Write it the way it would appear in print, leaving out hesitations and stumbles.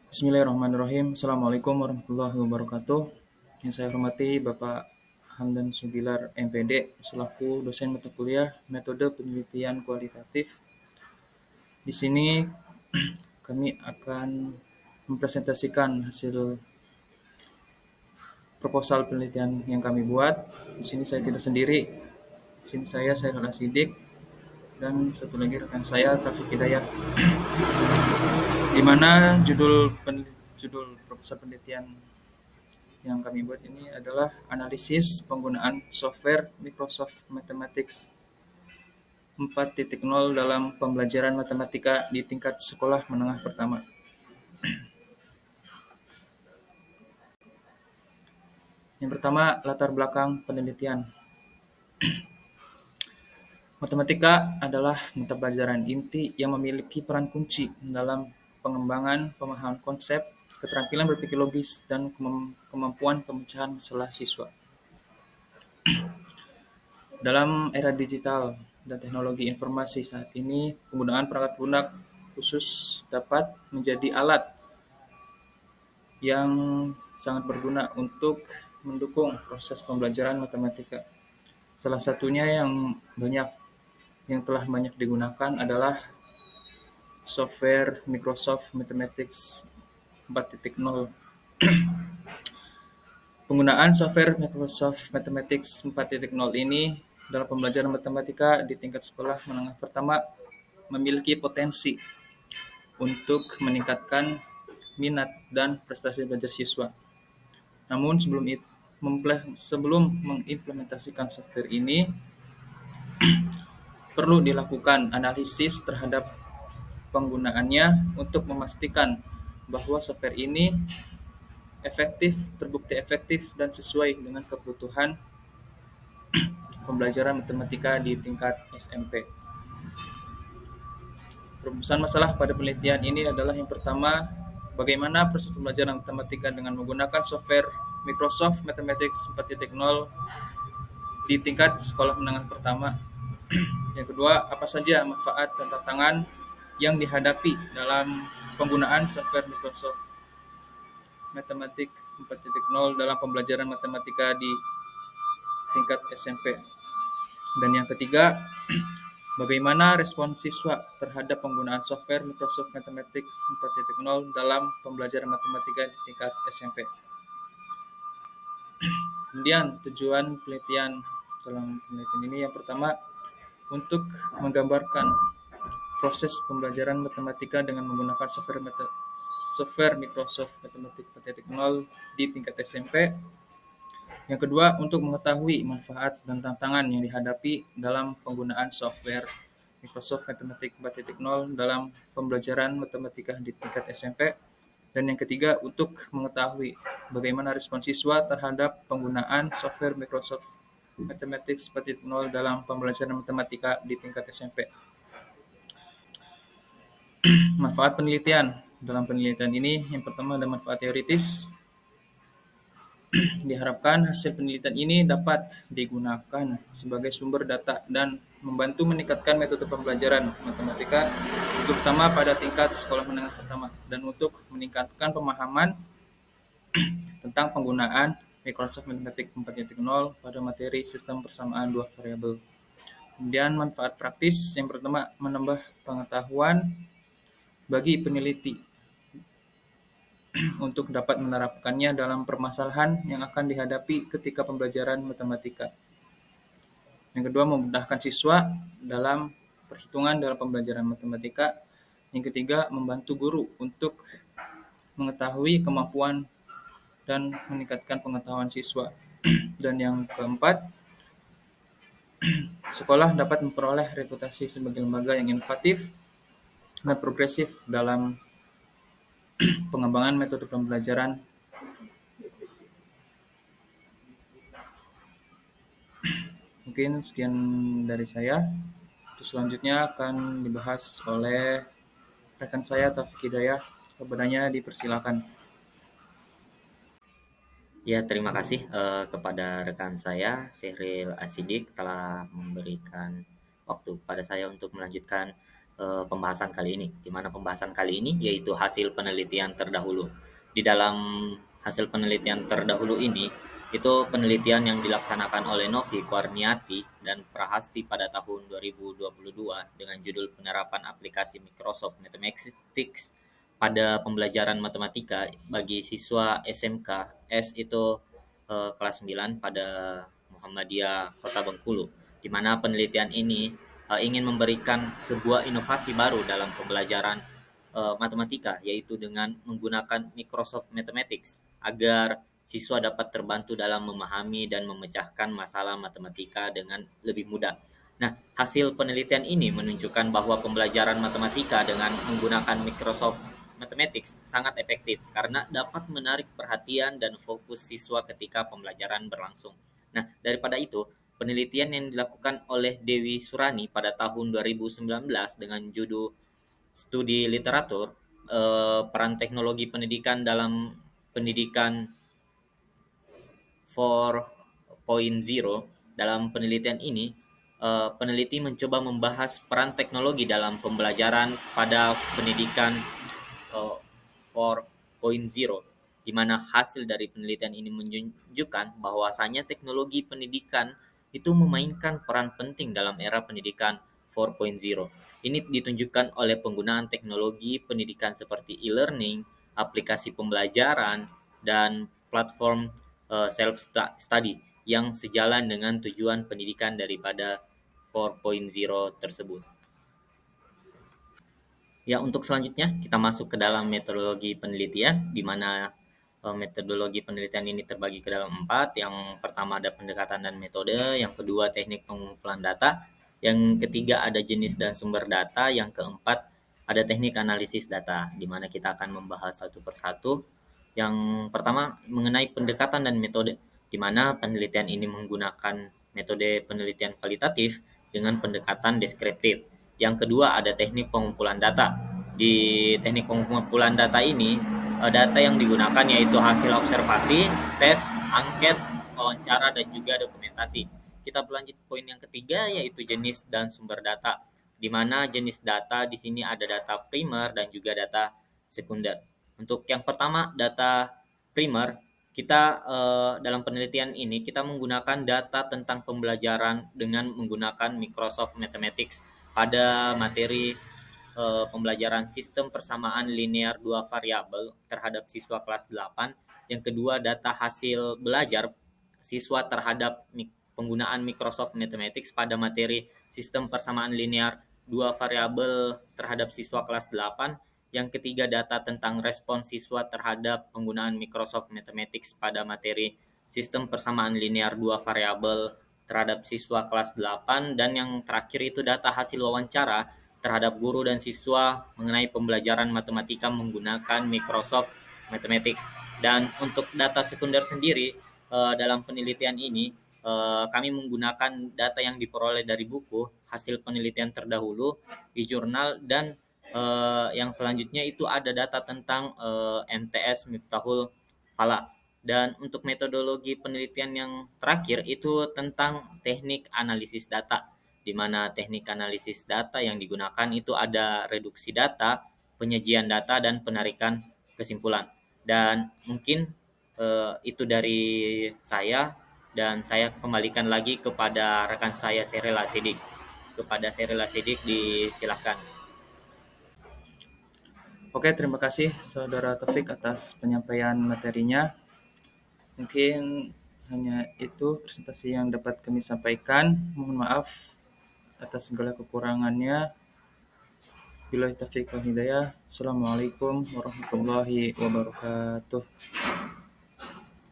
Bismillahirrahmanirrahim. Assalamualaikum warahmatullahi wabarakatuh. Yang saya hormati Bapak Hamdan Sugilar MPD selaku dosen mata kuliah Metode Penelitian Kualitatif. Di sini kami akan mempresentasikan hasil proposal penelitian yang kami buat. Di sini saya tidak sendiri. Di sini saya Sairul Asidik dan satu lagi rekan saya Taufik Hidayah. Di mana judul proposal penelitian yang kami buat ini adalah analisis penggunaan software Microsoft Mathematics 4.0 dalam pembelajaran matematika di tingkat sekolah menengah pertama. Yang pertama, latar belakang penelitian. Matematika adalah mata pelajaran inti yang memiliki peran kunci dalam pengembangan pemahaman konsep, keterampilan berpikir logis, dan kemampuan pemecahan masalah siswa. Dalam era digital dan teknologi informasi saat ini, penggunaan perangkat lunak khusus dapat menjadi alat yang sangat berguna untuk mendukung proses pembelajaran matematika. Salah satunya yang telah banyak digunakan adalah software Microsoft Mathematics 4.0. Penggunaan software Microsoft Mathematics 4.0 ini dalam pembelajaran matematika di tingkat sekolah menengah pertama memiliki potensi untuk meningkatkan minat dan prestasi belajar siswa. Namun sebelum mengimplementasikan software ini, perlu dilakukan analisis terhadap penggunaannya untuk memastikan bahwa software ini terbukti efektif dan sesuai dengan kebutuhan pembelajaran matematika di tingkat SMP. Rumusan masalah pada penelitian ini adalah yang pertama, bagaimana proses pembelajaran matematika dengan menggunakan software Microsoft Mathematics 4.0 di tingkat sekolah menengah pertama. Yang kedua, apa saja manfaat dan tantangan yang dihadapi dalam penggunaan software Microsoft Mathematics 4.0 dalam pembelajaran matematika di tingkat SMP. Dan yang ketiga, bagaimana respon siswa terhadap penggunaan software Microsoft Mathematics 4.0 dalam pembelajaran matematika di tingkat SMP. Kemudian tujuan penelitian dalam penelitian ini yang pertama, untuk menggambarkan proses pembelajaran matematika dengan menggunakan software Microsoft Mathematics 4.0 di tingkat SMP. Yang kedua, untuk mengetahui manfaat dan tantangan yang dihadapi dalam penggunaan software Microsoft Mathematics 4.0 dalam pembelajaran matematika di tingkat SMP. Dan yang ketiga, untuk mengetahui bagaimana respon siswa terhadap penggunaan software Microsoft Mathematics 4.0 dalam pembelajaran matematika di tingkat SMP. Manfaat penelitian. Dalam penelitian ini, yang pertama ada manfaat teoritis. Diharapkan hasil penelitian ini dapat digunakan sebagai sumber data dan membantu meningkatkan metode pembelajaran matematika, terutama pada tingkat sekolah menengah pertama, dan untuk meningkatkan pemahaman tentang penggunaan Microsoft Mathematics 4.0 pada materi sistem persamaan dua variabel. Kemudian manfaat praktis yang pertama, menambah pengetahuan bagi peneliti untuk dapat menerapkannya dalam permasalahan yang akan dihadapi ketika pembelajaran matematika. Yang kedua, memudahkan siswa dalam perhitungan dalam pembelajaran matematika. Yang ketiga, membantu guru untuk mengetahui kemampuan dan meningkatkan pengetahuan siswa. Dan yang keempat, sekolah dapat memperoleh reputasi sebagai lembaga yang inovatif dan progresif dalam pengembangan metode pembelajaran. Mungkin sekian dari saya. Terus selanjutnya akan dibahas oleh rekan saya Taufik Hidayah. Kepadanya dipersilakan. Ya, terima kasih kepada rekan saya, Syahril Asidik, telah memberikan waktu kepada saya untuk melanjutkan pembahasan kali ini. Di mana pembahasan kali ini yaitu hasil penelitian terdahulu. Di dalam hasil penelitian terdahulu ini, itu penelitian yang dilaksanakan oleh Novi Kurniati dan Prahasti pada tahun 2022 dengan judul penerapan aplikasi Microsoft Mathematics pada pembelajaran matematika bagi siswa SMK S itu kelas 9 pada Muhammadiyah Kota Bengkulu, di mana penelitian ini ingin memberikan sebuah inovasi baru dalam pembelajaran matematika, yaitu dengan menggunakan Microsoft Mathematics agar siswa dapat terbantu dalam memahami dan memecahkan masalah matematika dengan lebih mudah. Nah, hasil penelitian ini menunjukkan bahwa pembelajaran matematika dengan menggunakan Microsoft Mathematics sangat efektif karena dapat menarik perhatian dan fokus siswa ketika pembelajaran berlangsung. Nah, daripada itu, penelitian yang dilakukan oleh Dewi Surani pada tahun 2019 dengan judul Studi Literatur, Peran Teknologi Pendidikan dalam Pendidikan 4.0. Dalam penelitian ini, peneliti mencoba membahas peran teknologi dalam pembelajaran pada pendidikan 4.0, di mana hasil dari penelitian ini menunjukkan bahwasanya teknologi pendidikan itu memainkan peran penting dalam era pendidikan 4.0. Ini ditunjukkan oleh penggunaan teknologi pendidikan seperti e-learning, aplikasi pembelajaran, dan platform self-study yang sejalan dengan tujuan pendidikan daripada 4.0 tersebut. Ya, untuk selanjutnya kita masuk ke dalam metodologi penelitian, di mana metodologi penelitian ini terbagi ke dalam 4. Yang pertama ada pendekatan dan metode, yang kedua teknik pengumpulan data, yang ketiga ada jenis dan sumber data, yang keempat ada teknik analisis data, di mana kita akan membahas satu persatu. Yang pertama mengenai pendekatan dan metode, di mana penelitian ini menggunakan metode penelitian kualitatif dengan pendekatan deskriptif. Yang kedua ada teknik pengumpulan data. Di teknik pengumpulan data ini, data yang digunakan yaitu hasil observasi, tes, angket, wawancara, dan juga dokumentasi. Kita berlanjut poin yang ketiga yaitu jenis dan sumber data, di mana jenis data di sini ada data primer dan juga data sekunder. Untuk yang pertama data primer, kita dalam penelitian ini kita menggunakan data tentang pembelajaran dengan menggunakan Microsoft Mathematics pada materi pembelajaran sistem persamaan linear dua variabel terhadap siswa kelas 8. Yang kedua, data hasil belajar siswa terhadap penggunaan Microsoft Mathematics pada materi sistem persamaan linear dua variabel terhadap siswa kelas 8. Yang ketiga, data tentang respon siswa terhadap penggunaan Microsoft Mathematics pada materi sistem persamaan linear dua variabel terhadap siswa kelas 8. Dan yang terakhir itu data hasil wawancara terhadap guru dan siswa mengenai pembelajaran matematika menggunakan Microsoft Mathematics. Dan untuk data sekunder sendiri, dalam penelitian ini kami menggunakan data yang diperoleh dari buku, hasil penelitian terdahulu di jurnal, dan yang selanjutnya itu ada data tentang MTS Miftahul Fala. Dan untuk metodologi penelitian yang terakhir itu tentang teknik analisis data, di mana teknik analisis data yang digunakan itu ada reduksi data, penyajian data, dan penarikan kesimpulan. Dan mungkin itu dari saya, dan saya kembalikan lagi kepada rekan saya Serela Sidik. Kepada Serela Sidik disilahkan. Oke, terima kasih Saudara Taufik atas penyampaian materinya. Mungkin hanya itu presentasi yang dapat kami sampaikan. Mohon maaf atas segala kekurangannya. Billahi taufiq wal hidayah. Assalamualaikum warahmatullahi wabarakatuh.